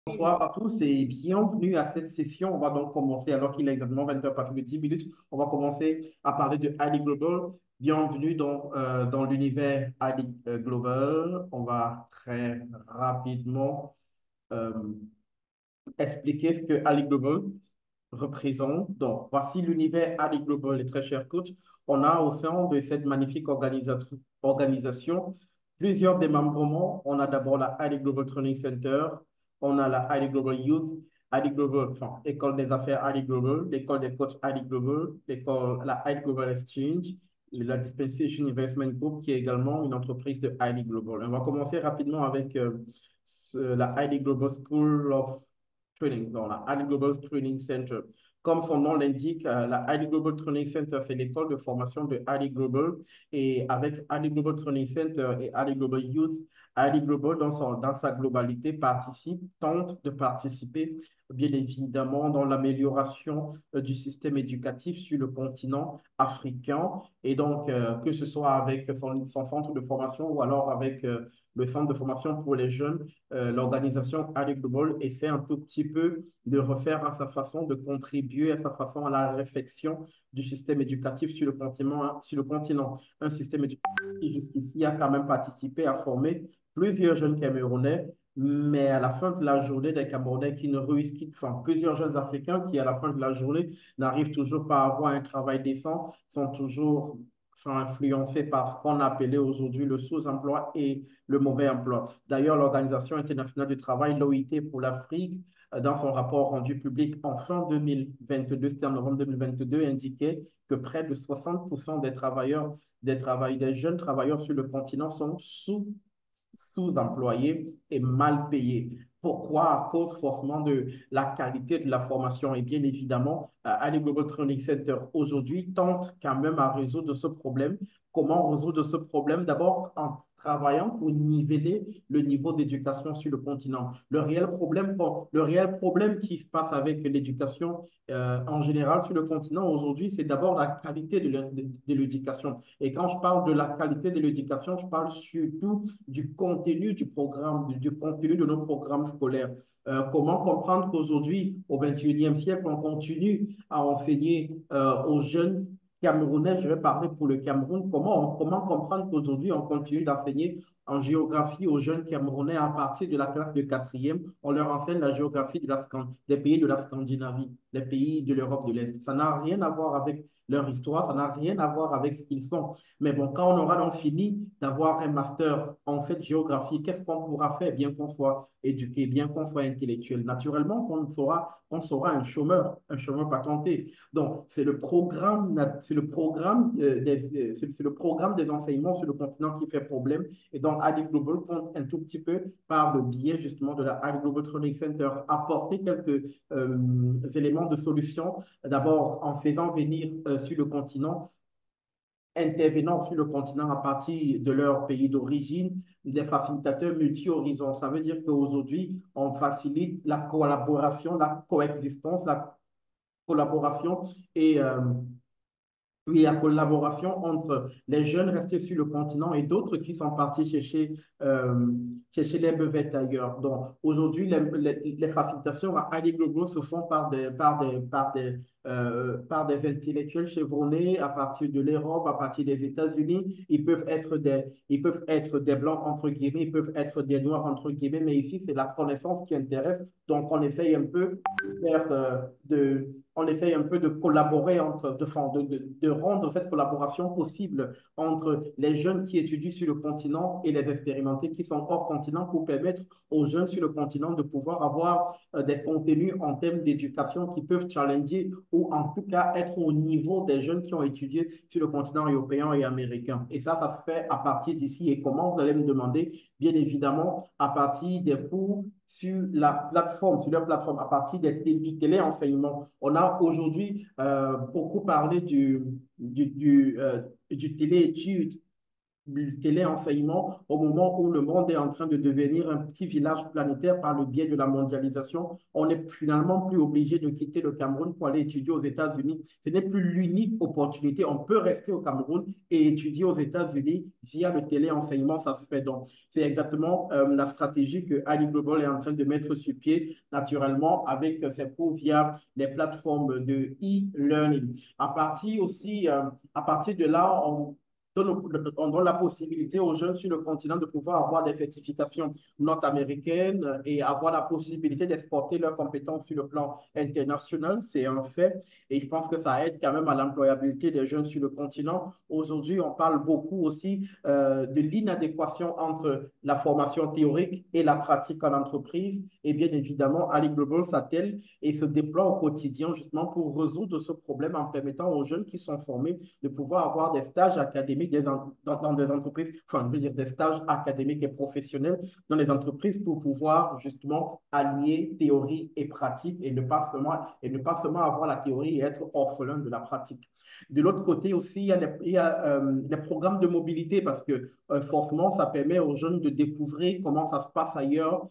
Bonsoir à tous et bienvenue à cette session. On va donc commencer, alors qu'il est exactement 20 heures passées de 10 minutes, on va commencer à parler de Ali Global. Bienvenue dans l'univers Ali Global. On va très rapidement euh, expliquer ce que Ali Global représente. Donc, voici l'univers Ali Global, les très chers coachs. On a au sein de cette magnifique organisation plusieurs démembrements. On a d'abord la Ali Global Training Center, on a la Ali Global Youth, Ali Global, enfin, École des affaires Ali Global, l'école des coachs Ali Global, la Ali Global Exchange, la Dispensation Investment Group, qui est également une entreprise de Ali Global. On va commencer rapidement avec la Ali Global School of Training, dans la Ali Global Training Center. Comme son nom l'indique, la Ali Global Training Center, c'est l'école de formation de Ali Global. Et avec Ali Global Training Center et Ali Global Youth, Ali Global, dans sa globalité, tente de participer, bien évidemment, dans l'amélioration du système éducatif sur le continent africain. Et donc, que ce soit avec son centre de formation ou alors avec le centre de formation pour les jeunes, l'organisation Ali Global essaie un tout petit peu de refaire à sa façon, de contribuer à sa façon à la réflexion du système éducatif sur le continent. Un système éducatif qui jusqu'ici a quand même participé à former plusieurs jeunes Camerounais, mais à la fin de la journée, des Camerounais qui ne réussissent, enfin, plusieurs jeunes Africains qui, à la fin de la journée, n'arrivent toujours pas à avoir un travail décent, sont toujours influencés par ce qu'on appelait aujourd'hui le sous-emploi et le mauvais emploi. D'ailleurs, l'Organisation internationale du travail, l'OIT pour l'Afrique, dans son rapport rendu public en fin 2022, c'était en novembre 2022, indiquait que près de 60% des jeunes travailleurs sur le continent sont sous-employés et mal payés. Pourquoi? À cause forcément de la qualité de la formation. Et bien évidemment, Ali Global Training Center aujourd'hui tente quand même à résoudre ce problème. Comment résoudre ce problème? D'abord en travaillant pour niveler le niveau d'éducation sur le continent. Le réel problème qui se passe avec l'éducation en général sur le continent aujourd'hui, c'est d'abord la qualité de l'éducation. Et quand je parle de la qualité de l'éducation, je parle surtout du contenu du programme, du contenu de nos programmes scolaires. Comment comprendre qu'aujourd'hui, au 21e siècle, on continue à enseigner aux jeunes Camerounais, je vais parler pour le Cameroun, comment comprendre qu'aujourd'hui, on continue d'enseigner en géographie aux jeunes Camerounais à partir de la classe de quatrième, on leur enseigne la géographie des pays de la Scandinavie, des pays de l'Europe de l'Est. Ça n'a rien à voir avec leur histoire, ça n'a rien à voir avec ce qu'ils sont. Mais bon, quand on aura donc fini d'avoir un master en fait géographie, qu'est-ce qu'on pourra faire bien qu'on soit éduqué, bien qu'on soit intellectuel? Naturellement, on sera un chômeur patenté. Donc, c'est le programme des enseignements sur le continent qui fait problème. Et donc, Ali Global compte un tout petit peu, par le biais justement de la Ali Global Training Center, apporter quelques éléments de solution. D'abord, en faisant venir sur le continent intervenant sur le continent à partir de leur pays d'origine, des facilitateurs multi-horizons. Ça veut dire qu'aujourd'hui, on facilite la collaboration, la coexistence, la collaboration et oui, la collaboration entre les jeunes restés sur le continent et d'autres qui sont partis chercher les bevets ailleurs. Donc, aujourd'hui, les facilitations à Ali Global se font par des intellectuels chevronnés à partir de l'Europe, à partir des États-Unis. Ils peuvent être des blancs, entre guillemets, ils peuvent être des noirs, entre guillemets, mais ici, c'est la connaissance qui intéresse. Donc, on essaye un peu de faire, on essaye un peu de collaborer de rendre cette collaboration possible entre les jeunes qui étudient sur le continent et les expérimentés qui sont hors continent pour permettre aux jeunes sur le continent de pouvoir avoir des contenus en termes d'éducation qui peuvent challenger ou en tout cas être au niveau des jeunes qui ont étudié sur le continent européen et américain. Et ça se fait à partir d'ici. Et comment vous allez me demander? Bien évidemment, à partir des cours sur leur plateforme, à partir du téléenseignement. On a aujourd'hui beaucoup parlé du téléétude du téléenseignement au moment où le monde est en train de devenir un petit village planétaire par le biais de la mondialisation. On n'est finalement plus obligé de quitter le Cameroun pour aller étudier aux États-Unis. Ce n'est plus l'unique opportunité. On peut rester au Cameroun et étudier aux États-Unis via le téléenseignement. Ça se fait donc. C'est exactement la stratégie que Ali Global est en train de mettre sur pied naturellement avec ses cours via les plateformes de e-learning. À partir de là, on donne la possibilité aux jeunes sur le continent de pouvoir avoir des certifications nord-américaines et avoir la possibilité d'exporter leurs compétences sur le plan international. C'est un fait. Et je pense que ça aide quand même à l'employabilité des jeunes sur le continent. Aujourd'hui, on parle beaucoup aussi de l'inadéquation entre la formation théorique et la pratique en entreprise. Et bien évidemment, Ali Global s'attelle et se déploie au quotidien justement pour résoudre ce problème en permettant aux jeunes qui sont formés de pouvoir avoir des stages académiques dans des entreprises, enfin, je veux dire des stages académiques et professionnels dans les entreprises pour pouvoir justement allier théorie et pratique et ne pas seulement avoir la théorie et être orphelin de la pratique. De l'autre côté aussi, il y a les programmes de mobilité parce que forcément, ça permet aux jeunes de découvrir comment ça se passe ailleurs,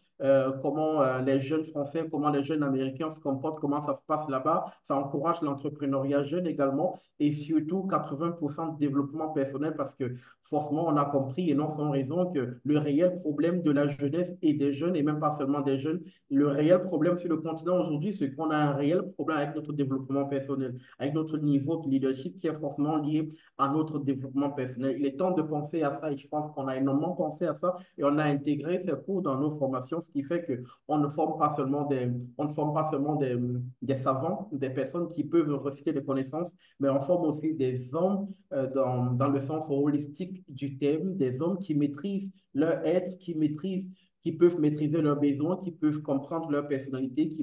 comment les jeunes Français, comment les jeunes Américains se comportent, comment ça se passe là-bas. Ça encourage l'entrepreneuriat jeune également et surtout 80% de développement personnel parce que forcément, on a compris et non sans raison que le réel problème de la jeunesse et des jeunes, et même pas seulement des jeunes, le réel problème sur le continent aujourd'hui, c'est qu'on a un réel problème avec notre développement personnel, avec notre niveau de leadership qui est forcément lié à notre développement personnel. Il est temps de penser à ça et je pense qu'on a énormément pensé à ça et on a intégré ces cours dans nos formations, ce qui fait que on ne forme pas seulement des savants, des personnes qui peuvent reciter des connaissances, mais on forme aussi des hommes dans le sens holistique du terme, des hommes qui maîtrisent leur être, qui peuvent maîtriser leurs besoins, qui peuvent comprendre leur personnalité,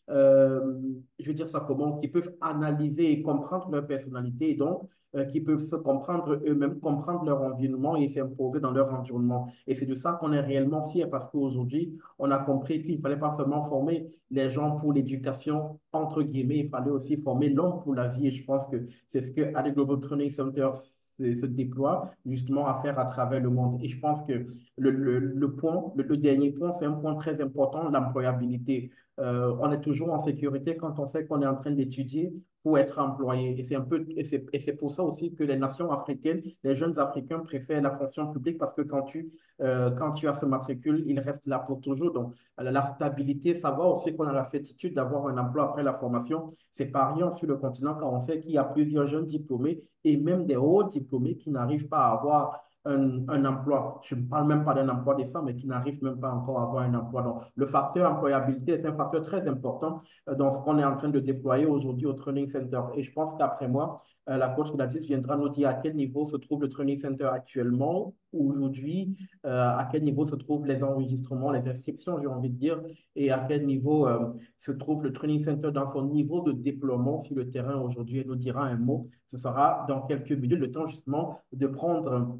je veux dire ça comment, qui peuvent analyser et comprendre leur personnalité, et donc qui peuvent se comprendre eux-mêmes, comprendre leur environnement et s'imposer dans leur environnement. Et c'est de ça qu'on est réellement fier parce qu'aujourd'hui, on a compris qu'il ne fallait pas seulement former les gens pour l'éducation, entre guillemets, il fallait aussi former l'homme pour la vie. Et je pense que c'est ce que Ali Global Training Center se déploie justement à faire à travers le monde. Et je pense que le dernier point, c'est un point très important, l'employabilité. On est toujours en sécurité quand on sait qu'on est en train d'étudier pour être employé. Et c'est pour ça aussi que les nations africaines, les jeunes Africains préfèrent la fonction publique parce que quand tu as ce matricule, il reste là pour toujours. Donc, la stabilité, savoir aussi qu'on a la certitude d'avoir un emploi après la formation, c'est pas rien sur le continent quand on sait qu'il y a plusieurs jeunes diplômés et même des hauts diplômés qui n'arrivent pas à avoir un emploi. Je ne parle même pas d'un emploi décent, mais qui n'arrivent même pas encore à avoir un emploi. Donc, le facteur employabilité est un facteur très important dans ce qu'on est en train de déployer aujourd'hui au Training Center. Et je pense qu'après moi, la coach Gladys viendra nous dire à quel niveau se trouve le Training Center actuellement, aujourd'hui, à quel niveau se trouvent les enregistrements, les inscriptions, j'ai envie de dire, et à quel niveau se trouve le Training Center dans son niveau de déploiement sur le terrain aujourd'hui. Elle nous dira un mot. Ce sera dans quelques minutes le temps justement de prendre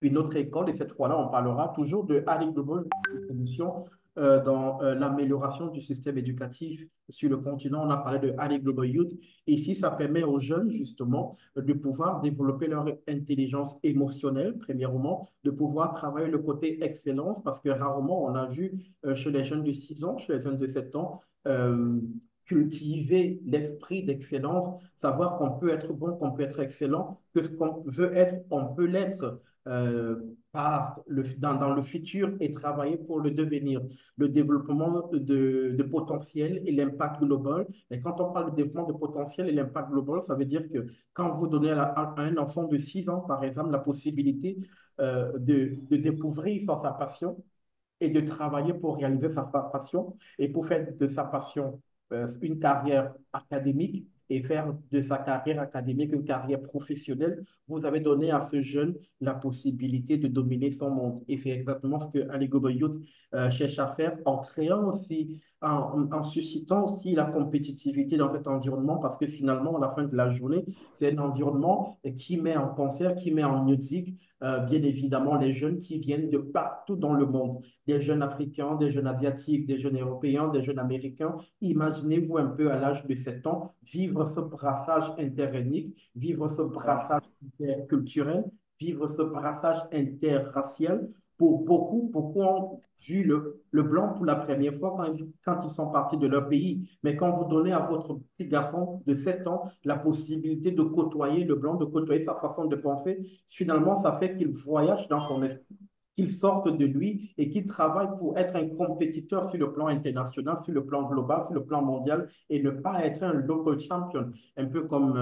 une autre école et cette fois-là, on parlera toujours de Ali Global, une solution dans l'amélioration du système éducatif sur le continent. On a parlé de Ali Global Youth. Et ici, ça permet aux jeunes, justement, de pouvoir développer leur intelligence émotionnelle, premièrement, de pouvoir travailler le côté excellence, parce que rarement, on a vu chez les jeunes de 6 ans, chez les jeunes de 7 ans, cultiver l'esprit d'excellence, savoir qu'on peut être bon, qu'on peut être excellent, que ce qu'on veut être, on peut l'être dans le futur et travailler pour le devenir, le développement de potentiel et l'impact global. Et quand on parle de développement de potentiel et l'impact global, ça veut dire que quand vous donnez à un enfant de 6 ans, par exemple, la possibilité de découvrir sa passion, et de travailler pour réaliser sa passion et pour faire de sa passion une carrière académique et faire de sa carrière académique une carrière professionnelle, vous avez donné à ce jeune la possibilité de dominer son monde. Et c'est exactement ce que Ali Goba Youth cherche à faire en créant aussi, en suscitant aussi la compétitivité dans cet environnement parce que finalement, à la fin de la journée, c'est un environnement qui met en concert, qui met en musique, bien évidemment, les jeunes qui viennent de partout dans le monde, des jeunes africains, des jeunes asiatiques, des jeunes européens, des jeunes américains. Imaginez-vous un peu à l'âge de 7 ans vivre ce brassage interethnique, vivre ce brassage interculturel, vivre ce brassage interracial. Pour beaucoup, beaucoup ont vu le blanc pour la première fois quand ils sont partis de leur pays. Mais quand vous donnez à votre petit garçon de 7 ans la possibilité de côtoyer le blanc, de côtoyer sa façon de penser, finalement, ça fait qu'il voyage dans son esprit, qu'il sorte de lui et qu'il travaille pour être un compétiteur sur le plan international, sur le plan global, sur le plan mondial et ne pas être un local champion, un peu comme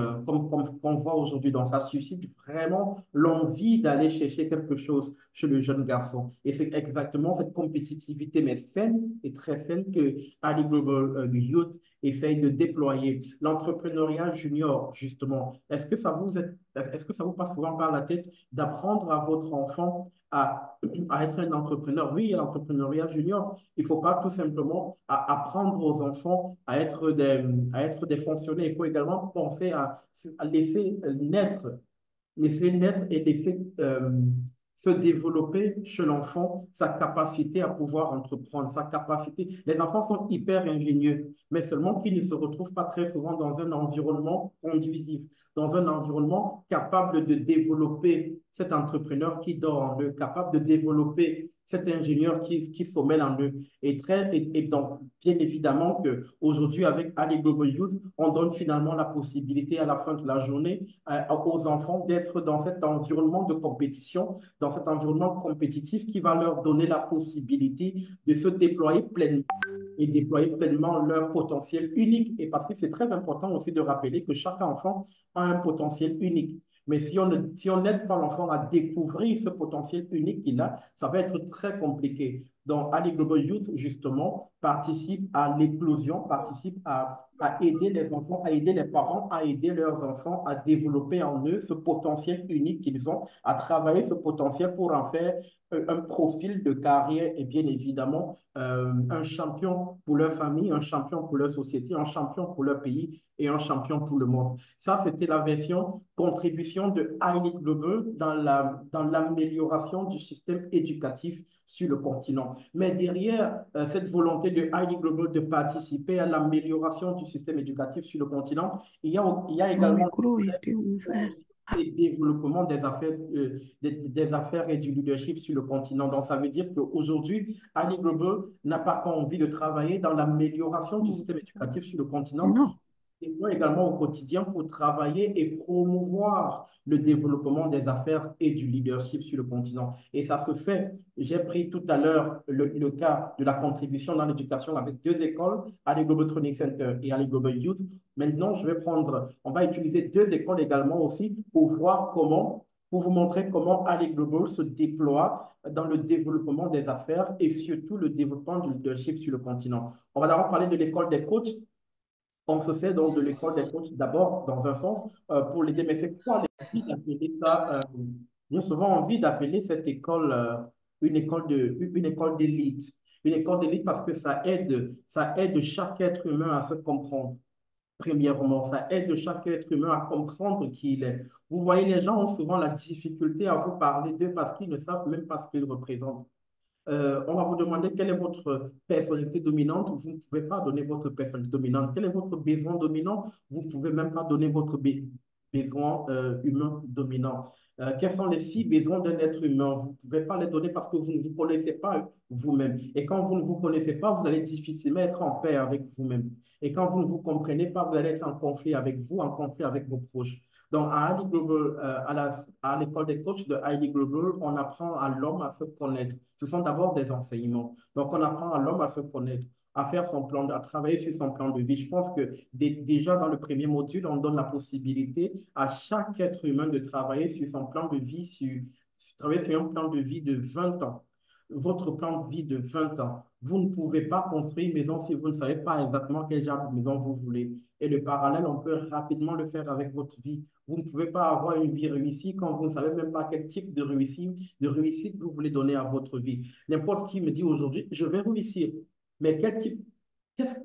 ce qu'on voit aujourd'hui. Donc, ça suscite vraiment l'envie d'aller chercher quelque chose chez le jeune garçon. Et c'est exactement cette compétitivité, mais saine et très saine, que Ali Global Youth essaye de déployer. L'entrepreneuriat junior, justement, est-ce que ça vous passe souvent par la tête d'apprendre à votre enfant à être un entrepreneur? Oui, l'entrepreneuriat junior, il ne faut pas tout simplement apprendre aux enfants à être des fonctionnaires. Il faut également penser à laisser naître et laisser se développer chez l'enfant sa capacité à pouvoir entreprendre, sa capacité. Les enfants sont hyper ingénieux, mais seulement qu'ils ne se retrouvent pas très souvent dans un environnement conduisif, dans un environnement capable de développer cet entrepreneur qui dort en eux, capable de développer cet ingénieur qui sommeille en eux. Et donc, bien évidemment qu'aujourd'hui, avec Ali Global Youth, on donne finalement la possibilité à la fin de la journée aux enfants d'être dans cet environnement de compétition, dans cet environnement compétitif qui va leur donner la possibilité de se déployer pleinement et déployer pleinement leur potentiel unique. Et parce que c'est très important aussi de rappeler que chaque enfant a un potentiel unique. Mais si on n'aide pas l'enfant à découvrir ce potentiel unique qu'il a, ça va être très compliqué. Donc, Ali Global Youth, justement, participe à l'éclosion, participe à aider les enfants, à aider les parents, à aider leurs enfants à développer en eux ce potentiel unique qu'ils ont, à travailler ce potentiel pour en faire un profil de carrière et bien évidemment un champion pour leur famille, un champion pour leur société, un champion pour leur pays et un champion pour le monde. Ça, c'était la version contribution de Haile Global dans l'amélioration du système éducatif sur le continent. Mais derrière cette volonté de Haile Global de participer à l'amélioration du système éducatif sur le continent, il y a Mon également micro était ouvert. et développement des affaires et du leadership sur le continent. Donc, ça veut dire qu'aujourd'hui, Ali Global n'a pas qu'envie de travailler dans l'amélioration du système éducatif sur le continent, Non, et moi également au quotidien pour travailler et promouvoir le développement des affaires et du leadership sur le continent. Et ça se fait. J'ai pris tout à l'heure le cas de la contribution dans l'éducation avec deux écoles, Ali Global Training Center et Ali Global Youth. Maintenant, on va utiliser deux écoles également aussi pour voir pour vous montrer comment Ali Global se déploie dans le développement des affaires et surtout le développement du leadership sur le continent. On va d'abord parler de l'école des coachs. On se sert donc de l'école des coachs d'abord, dans un sens, pour l'aider. Mais c'est quoi l'envie d'appeler ça? J'ai souvent envie d'appeler cette école une école d'élite. Une école d'élite parce que ça aide chaque être humain à se comprendre. Premièrement, ça aide chaque être humain à comprendre qui il est. Vous voyez, les gens ont souvent la difficulté à vous parler d'eux parce qu'ils ne savent même pas ce qu'ils représentent. On va vous demander quelle est votre personnalité dominante. Vous ne pouvez pas donner votre personnalité dominante. Quel est votre besoin dominant? Vous ne pouvez même pas donner votre besoin humain dominant. Quels sont les six besoins d'un être humain? Vous ne pouvez pas les donner parce que vous ne vous connaissez pas vous-même. Et quand vous ne vous connaissez pas, vous allez difficilement être en paix avec vous-même. Et quand vous ne vous comprenez pas, vous allez être en conflit avec vous, en conflit avec vos proches. Donc, à Ali Global, à l'école des coachs de Ali Global, on apprend à l'homme à se connaître. Ce sont d'abord des enseignements. Donc, on apprend à l'homme à se connaître, à faire son plan, à travailler sur son plan de vie. Je pense que déjà dans le premier module, on donne la possibilité à chaque être humain de travailler sur son plan de vie, travailler sur un plan de vie de 20 ans. Votre plan de vie de 20 ans. Vous ne pouvez pas construire une maison si vous ne savez pas exactement quel genre de maison vous voulez. Et le parallèle, on peut rapidement le faire avec votre vie. Vous ne pouvez pas avoir une vie réussie quand vous ne savez même pas quel type de réussite vous voulez donner à votre vie. N'importe qui me dit aujourd'hui, je vais réussir. Mais quel type, qu'est-ce,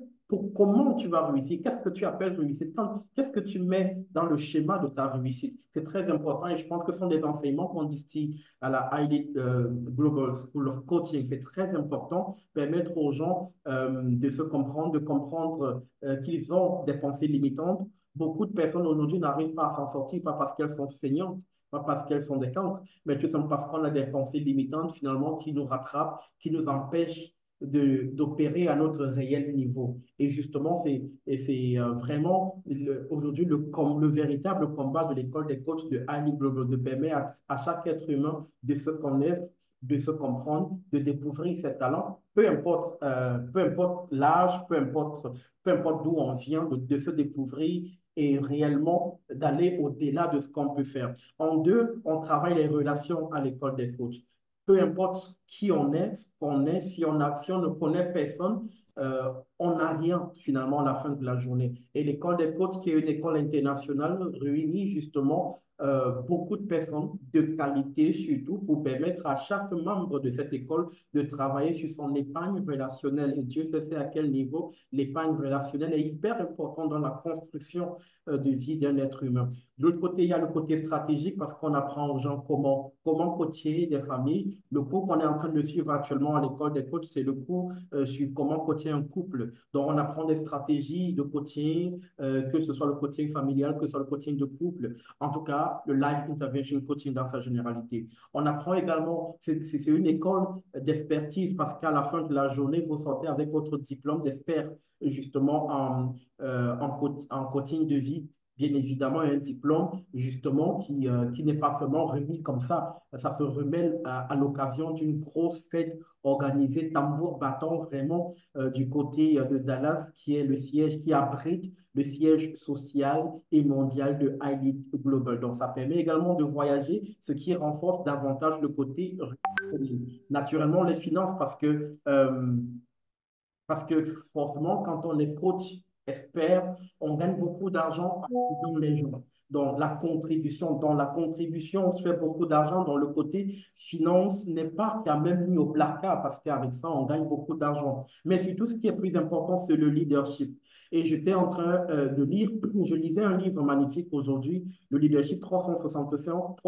comment tu vas réussir? Qu'est-ce que tu appelles réussite? Qu'est-ce que tu mets dans le schéma de ta réussite? C'est très important et je pense que ce sont des enseignements qu'on distille à la Elite Global School of Coaching. C'est très important, permettre aux gens de se comprendre, de comprendre qu'ils ont des pensées limitantes. Beaucoup de personnes aujourd'hui n'arrivent pas à s'en sortir, pas parce qu'elles sont feignantes, pas parce qu'elles sont des cancres, mais tout simplement parce qu'on a des pensées limitantes finalement qui nous rattrapent, qui nous empêchent d'opérer à notre réel niveau. Et justement, c'est vraiment aujourd'hui le véritable combat de l'école des coachs de High Global, de permettre à chaque être humain de se connaître, de se comprendre, de découvrir ses talents, peu importe l'âge, peu importe d'où on vient, de se découvrir et réellement d'aller au-delà de ce qu'on peut faire. En deux, on travaille les relations à l'école des coachs. Peu importe qui on est, ce qu'on est, si on ne connaît personne, on n'a rien finalement à la fin de la journée. Et l'école des coachs, qui est une école internationale, réunit justement beaucoup de personnes de qualité surtout pour permettre à chaque membre de cette école de travailler sur son épargne relationnelle. Et Dieu sait à quel niveau l'épargne relationnelle est hyper importante dans la construction de vie d'un être humain. De l'autre côté, il y a le côté stratégique parce qu'on apprend aux gens comment coacher des familles. Le cours qu'on est en train de suivre actuellement à l'école des coachs, c'est le cours sur comment coacher un couple. Donc, on apprend des stratégies de coaching, que ce soit le coaching familial, que ce soit le coaching de couple. En tout cas, le Life Intervention Coaching dans sa généralité. On apprend également, c'est une école d'expertise parce qu'à la fin de la journée, vous sortez avec votre diplôme d'expert justement en coaching de vie. Bien évidemment, un diplôme justement qui n'est pas seulement remis comme ça se remet à l'occasion d'une grosse fête organisée tambour battant vraiment du côté de Dallas, qui est le siège qui abrite le siège social et mondial de Ivy Global. Donc, ça permet également de voyager, ce qui renforce davantage le côté naturellement les finances parce que forcément, quand on est coach expert, on gagne beaucoup d'argent en aidant les gens. Dans la contribution, on se fait beaucoup d'argent. Dans le côté finance n'est pas quand même mis au placard parce qu'avec ça, on gagne beaucoup d'argent. Mais surtout, ce qui est plus important, c'est le leadership. Et j'étais en train de lire, je lisais un livre magnifique aujourd'hui, le leadership 360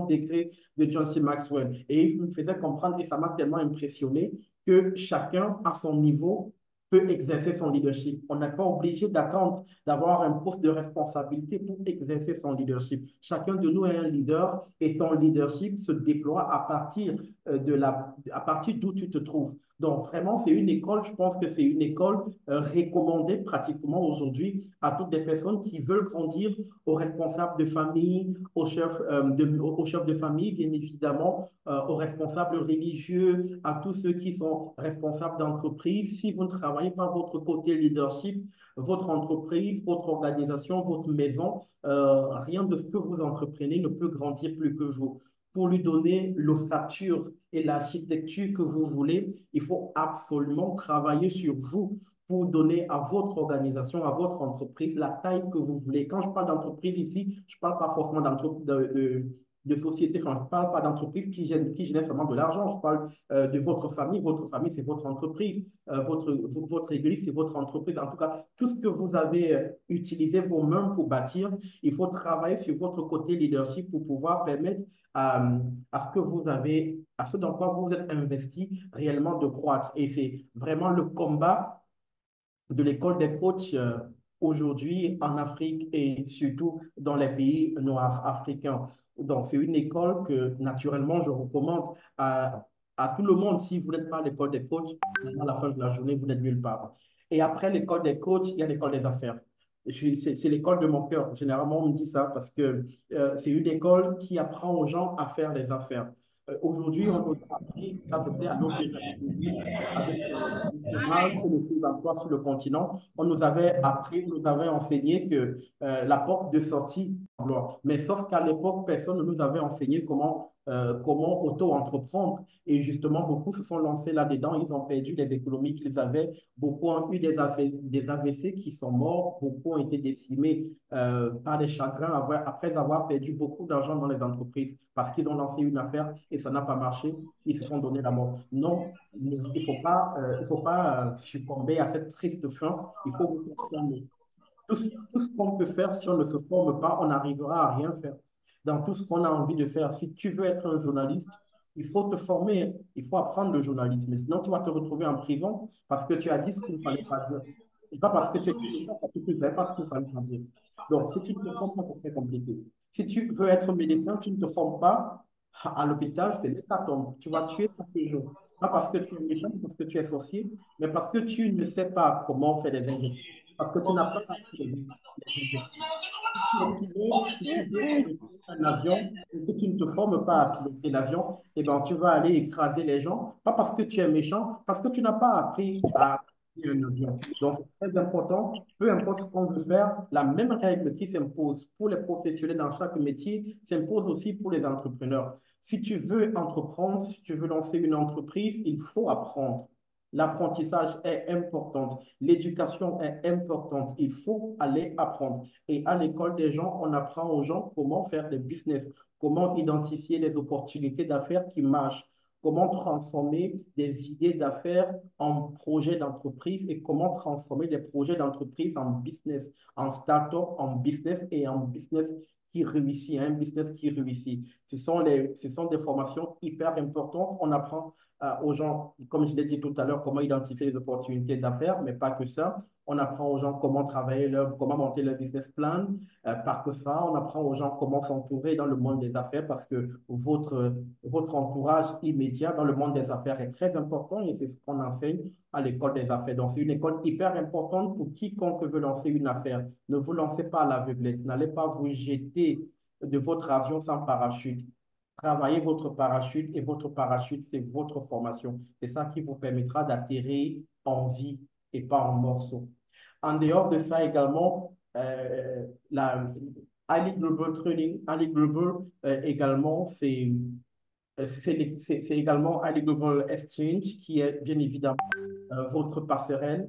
degrés de John C. Maxwell. Et il me faisait comprendre, et ça m'a tellement impressionné, que chacun, à son niveau, peut exercer son leadership. On n'est pas obligé d'attendre d'avoir un poste de responsabilité pour exercer son leadership. Chacun de nous est un leader et ton leadership se déploie à partir d'où tu te trouves. Donc, vraiment, c'est une école, je pense que c'est une école recommandée pratiquement aujourd'hui à toutes les personnes qui veulent grandir, aux responsables de famille, aux chefs de famille, bien évidemment, aux responsables religieux, à tous ceux qui sont responsables d'entreprise. Si vous ne travaillez pas votre côté leadership, votre entreprise, votre organisation, votre maison, rien de ce que vous entreprenez ne peut grandir plus que vous. Pour lui donner l'ossature et l'architecture que vous voulez, il faut absolument travailler sur vous pour donner à votre organisation, à votre entreprise, la taille que vous voulez. Quand je parle d'entreprise ici, je ne parle pas forcément de société, enfin, je ne parle pas d'entreprise qui génère seulement de l'argent, je parle de votre famille. Votre famille, c'est votre entreprise. Votre église, c'est votre entreprise. En tout cas, tout ce que vous avez utilisé vos mains pour bâtir, il faut travailler sur votre côté leadership pour pouvoir permettre à ce que vous avez, à ce dans quoi vous êtes investi réellement de croître. Et c'est vraiment le combat de l'école des coachs aujourd'hui en Afrique et surtout dans les pays noirs africains. Donc, c'est une école que naturellement je recommande à tout le monde. Si vous n'êtes pas à l'école des coachs, à la fin de la journée, vous n'êtes nulle part. Et après l'école des coachs, il y a l'école des affaires. C'est l'école de mon cœur. Généralement, on me dit ça parce que c'est une école qui apprend aux gens à faire les affaires. Aujourd'hui, on nous a appris, ça c'était à notre génération, avec le chômage et le sous-emploi sur le continent, on nous avait appris, on nous avait enseigné que la porte de sortie, l'emploi. Mais sauf qu'à l'époque, personne ne nous avait enseigné comment auto-entreprendre. Et justement, beaucoup se sont lancés là-dedans, ils ont perdu les économies qu'ils avaient, beaucoup ont eu des AVC qui sont morts, beaucoup ont été décimés par des chagrins après avoir perdu beaucoup d'argent dans les entreprises parce qu'ils ont lancé une affaire et ça n'a pas marché, ils se sont donné la mort. Non, il faut pas succomber à cette triste fin. Il faut vous former. Tout ce qu'on peut faire, si on ne se forme pas, on n'arrivera à rien faire. Dans tout ce qu'on a envie de faire, si tu veux être un journaliste, il faut te former, il faut apprendre le journalisme. Sinon, tu vas te retrouver en prison parce que tu as dit ce qu'il ne fallait pas dire. Et pas parce que tu es parce que tu ne savais pas ce qu'il fallait pas dire. Donc, si tu ne te formes pas, c'est très compliqué. Si tu veux être médecin, tu ne te formes pas à l'hôpital, c'est l'hécatombe. Tu vas tuer chaque jour. Pas parce que tu es méchant, parce que tu es sorcier, mais parce que tu ne sais pas comment faire des injections. Parce que tu n'as pas appris les injections. Les pilotes, si tu veux piloter un avion et que tu ne te formes pas à piloter l'avion, eh ben, tu vas aller écraser les gens, pas parce que tu es méchant, parce que tu n'as pas appris à piloter un avion. Donc, c'est très important, peu importe ce qu'on veut faire, la même règle qui s'impose pour les professionnels dans chaque métier s'impose aussi pour les entrepreneurs. Si tu veux entreprendre, si tu veux lancer une entreprise, il faut apprendre. L'apprentissage est important, l'éducation est importante, il faut aller apprendre. Et à l'école des gens, on apprend aux gens comment faire des business, comment identifier les opportunités d'affaires qui marchent, comment transformer des idées d'affaires en projets d'entreprise et comment transformer des projets d'entreprise en business, en start-up, en business et en business qui réussit, un business qui réussit. Ce sont des formations hyper importantes. On apprend aux gens, comme je l'ai dit tout à l'heure, comment identifier les opportunités d'affaires, mais pas que ça. On apprend aux gens comment travailler comment monter leur business plan. Par que ça, on apprend aux gens comment s'entourer dans le monde des affaires parce que votre entourage immédiat dans le monde des affaires est très important et c'est ce qu'on enseigne à l'école des affaires. Donc, c'est une école hyper importante pour quiconque veut lancer une affaire. Ne vous lancez pas à l'aveuglette. N'allez pas vous jeter de votre avion sans parachute. Travaillez votre parachute et votre parachute, c'est votre formation. C'est ça qui vous permettra d'atterrir en vie et pas en morceaux. En dehors de ça également, la Ali Global Training, Ali Global également, c'est également Ali Global Exchange qui est bien évidemment votre passerelle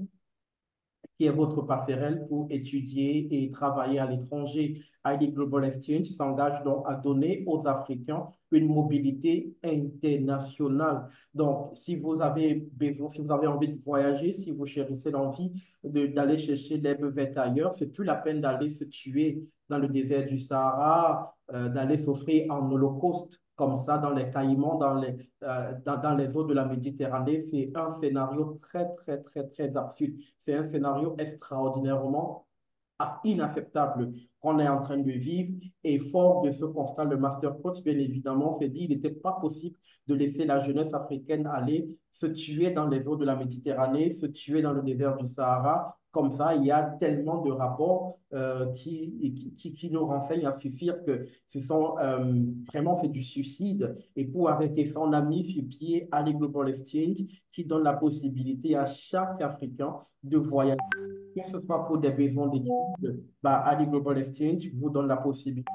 pour étudier et travailler à l'étranger. ID Global Exchange s'engage donc à donner aux Africains une mobilité internationale. Donc, si vous avez besoin, si vous avez envie de voyager, si vous chérissez l'envie d'aller chercher l'herbe verte ailleurs, c'est plus la peine d'aller se tuer dans le désert du Sahara, d'aller s'offrir en holocauste comme ça dans les Caïmans, dans les eaux de la Méditerranée. C'est un scénario très, très, très, très absurde. C'est un scénario extraordinairement inacceptable qu'on est en train de vivre. Et fort de ce constat, le master coach, bien évidemment, s'est dit qu'il n'était pas possible de laisser la jeunesse africaine aller se tuer dans les eaux de la Méditerranée, se tuer dans le désert du Sahara. Comme ça, il y a tellement de rapports qui nous renseignent à suffire que vraiment c'est du suicide. Et pour arrêter ça, on a mis sur pied Ali Global Exchange qui donne la possibilité à chaque Africain de voyager que ce soit pour des besoins d'études, bah, Ali Global Exchange vous donne la possibilité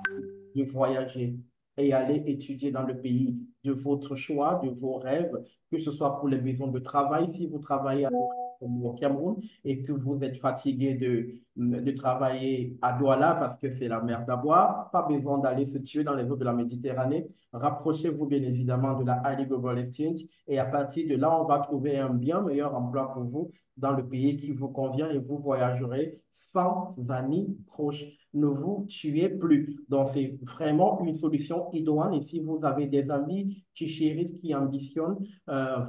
de voyager et aller étudier dans le pays de votre choix, de vos rêves, que ce soit pour les besoins de travail, si vous travaillez au Cameroun et que vous êtes fatigué de travailler à Douala parce que c'est la mer d'Abois, pas besoin d'aller se tuer dans les eaux de la Méditerranée. Rapprochez-vous bien évidemment de la Ali Global Exchange et à partir de là, on va trouver un bien meilleur emploi pour vous dans le pays qui vous convient et vous voyagerez sans amis proches. Ne vous tuez plus. Donc, c'est vraiment une solution idoine. Et si vous avez des amis qui chérissent, qui ambitionnent,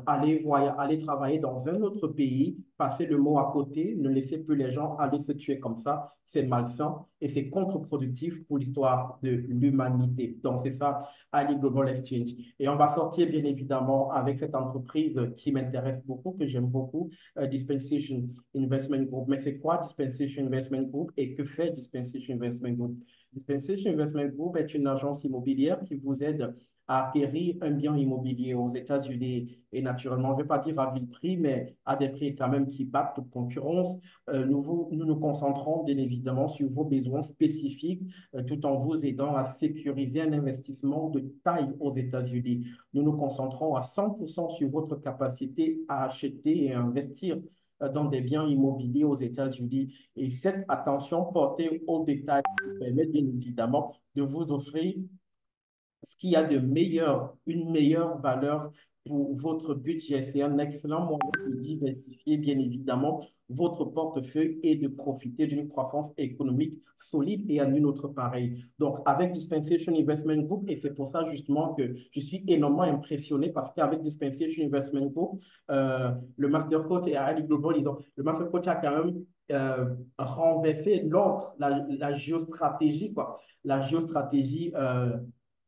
allez travailler dans un autre pays, passez le mot à côté, ne laissez plus les gens aller se tuer comme ça. C'est malsain et c'est contre-productif pour l'histoire de l'humanité. Donc, c'est ça, Ali Global Exchange. Et on va sortir, bien évidemment, avec cette entreprise qui m'intéresse beaucoup, que j'aime beaucoup, Dispensation Investment Group. Mais c'est quoi Dispensation Investment Group et que fait Dispensation Investment Group? Dispensation Investment Group est une agence immobilière qui vous aide à acquérir un bien immobilier aux États-Unis et naturellement, je ne vais pas dire à vil prix, mais à des prix quand même qui battent toute concurrence. Nous nous concentrons bien évidemment sur vos besoins spécifiques tout en vous aidant à sécuriser un investissement de taille aux États-Unis. Nous nous concentrons à 100% sur votre capacité à acheter et à investir dans des biens immobiliers aux États-Unis. Et cette attention portée aux détails permet bien évidemment de vous offrir ce qu'il y a de meilleur, une meilleure valeur pour votre budget. C'est un excellent moyen de diversifier, bien évidemment, votre portefeuille et de profiter d'une croissance économique solide et à une autre pareille. Donc, avec Dispensation Investment Group, et c'est pour ça justement que je suis énormément impressionné parce qu'avec Dispensation Investment Group, le Master Coach et Ali Global, le Master Coach a quand même renversé l'autre, la géostratégie, quoi. La géostratégie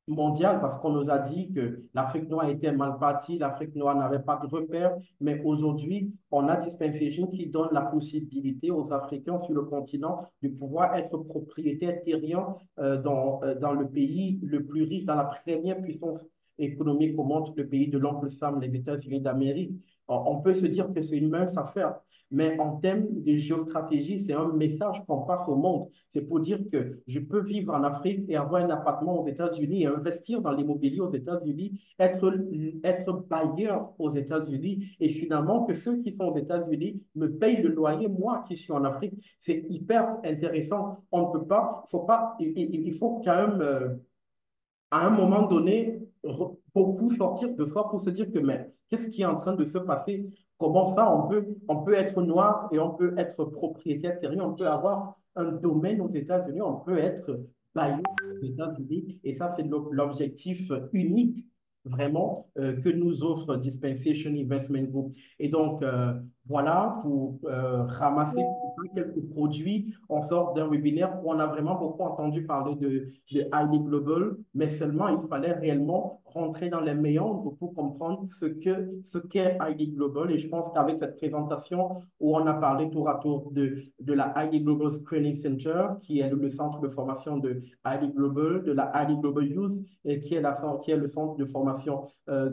mondiale parce qu'on nous a dit que l'Afrique noire était mal partie, l'Afrique noire n'avait pas de repères, mais aujourd'hui, on a Dispensation qui donne la possibilité aux Africains sur le continent de pouvoir être propriétaires terriens dans le pays le plus riche, dans la première puissance économique au monde, le pays de l'oncle Sam, les États-Unis d'Amérique. On peut se dire que c'est une mince affaire, mais en termes de géostratégie, c'est un message qu'on passe au monde. C'est pour dire que je peux vivre en Afrique et avoir un appartement aux États-Unis et investir dans l'immobilier aux États-Unis, être bailleur aux États-Unis et finalement que ceux qui sont aux États-Unis me payent le loyer, moi qui suis en Afrique. C'est hyper intéressant. On ne peut pas, faut pas, il faut quand même à un moment donné, beaucoup sortir de soi pour se dire que, mais qu'est-ce qui est en train de se passer? Comment ça, on peut être noir et on peut être propriétaire terrien, on peut avoir un domaine aux États-Unis, on peut être bailleur aux États-Unis. Et ça, c'est l'objectif unique, vraiment, que nous offre Dispensation Investment Group. Et donc, voilà, pour ramasser quelques produits, on sort d'un webinaire où on a vraiment beaucoup entendu parler de ID Global, mais seulement il fallait réellement rentrer dans les méandres pour comprendre ce qu'est ID Global. Et je pense qu'avec cette présentation où on a parlé tour à tour de la ID Global Screening Center, qui est le centre de formation de ID Global, de la ID Global Youth, et qui est le centre de formation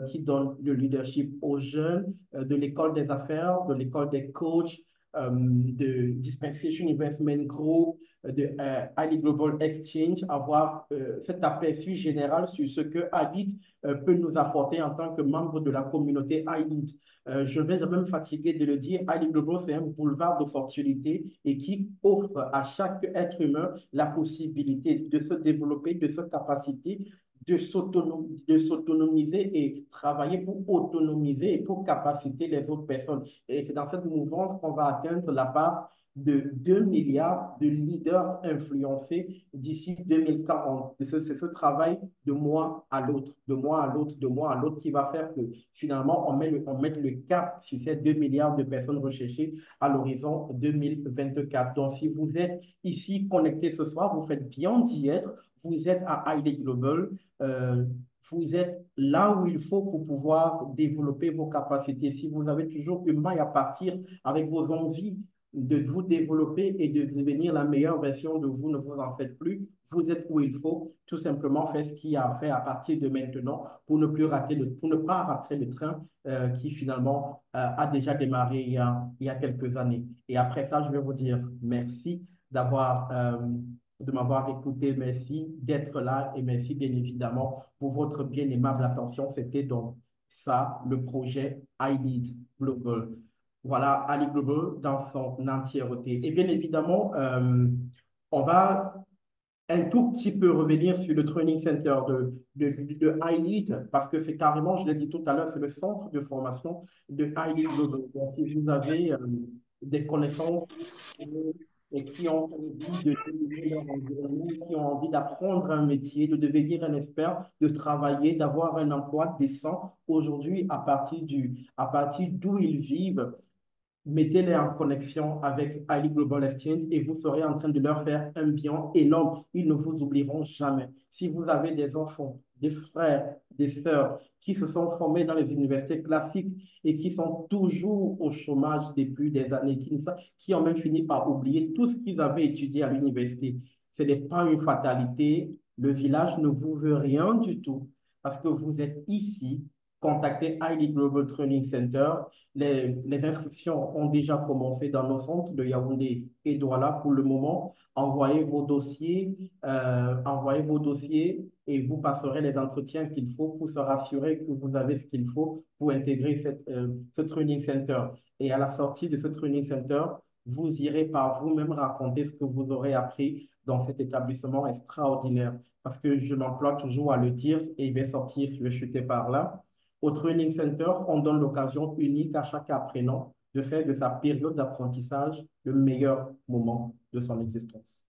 qui donne le leadership aux jeunes, de l'école des affaires, de l'école des coachs, de Dispensation Investment Group, de Ali Global Exchange, avoir cet aperçu général sur ce que Alit peut nous apporter en tant que membre de la communauté Alit. Je vais jamais me fatiguer de le dire, Ali Global, c'est un boulevard d'opportunités et qui offre à chaque être humain la possibilité de se développer, de se capaciter, de s'autonomiser et travailler pour autonomiser et pour capaciter les autres personnes. Et c'est dans cette mouvance qu'on va atteindre la part de 2 milliards de leaders influencés d'ici 2040. C'est ce travail de mois à l'autre, de mois à l'autre, de mois à l'autre qui va faire que finalement on mette le cap sur ces 2 milliards de personnes recherchées à l'horizon 2024. Donc si vous êtes ici connecté ce soir, vous faites bien d'y être, vous êtes à ID Global, euh, vous êtes là où il faut pour pouvoir développer vos capacités. Si vous avez toujours une maille à partir avec vos envies de vous développer et de devenir la meilleure version de vous, ne vous en faites plus. Vous êtes où il faut. Tout simplement faire ce qu'il y a à faire à partir de maintenant pour ne plus rater pour ne pas rater le train qui finalement a déjà démarré il y a quelques années. Et après ça, je vais vous dire merci de m'avoir écouté, merci d'être là et merci bien évidemment pour votre bien aimable attention. C'était donc ça, le projet I Lead Global. Voilà, Ali Global dans son entièreté. Et bien évidemment, on va un tout petit peu revenir sur le training center de iLead, parce que c'est carrément, je l'ai dit tout à l'heure, c'est le centre de formation de iLead Global. Donc, si vous avez des connaissances et qui ont envie de diminuer leur environnement, qui ont envie d'apprendre un métier, de devenir un expert, de travailler, d'avoir un emploi décent, aujourd'hui, à partir d'où ils vivent, mettez-les en connexion avec Ali Global Exchange et vous serez en train de leur faire un bien énorme. Ils ne vous oublieront jamais. Si vous avez des enfants, des frères, des sœurs qui se sont formés dans les universités classiques et qui sont toujours au chômage depuis des années, qui ont même fini par oublier tout ce qu'ils avaient étudié à l'université, ce n'est pas une fatalité. Le village ne vous veut rien du tout parce que vous êtes ici. Contactez ID Global Training Center. Les inscriptions ont déjà commencé dans nos centres de Yaoundé et Douala pour le moment. Envoyez vos dossiers et vous passerez les entretiens qu'il faut pour se rassurer que vous avez ce qu'il faut pour intégrer ce training center. Et à la sortie de ce training center, vous irez par vous-même raconter ce que vous aurez appris dans cet établissement extraordinaire. Parce que je m'emploie toujours à le dire et il va sortir, je vais chuter par là. Au Training Center, on donne l'occasion unique à chaque apprenant de faire de sa période d'apprentissage le meilleur moment de son existence.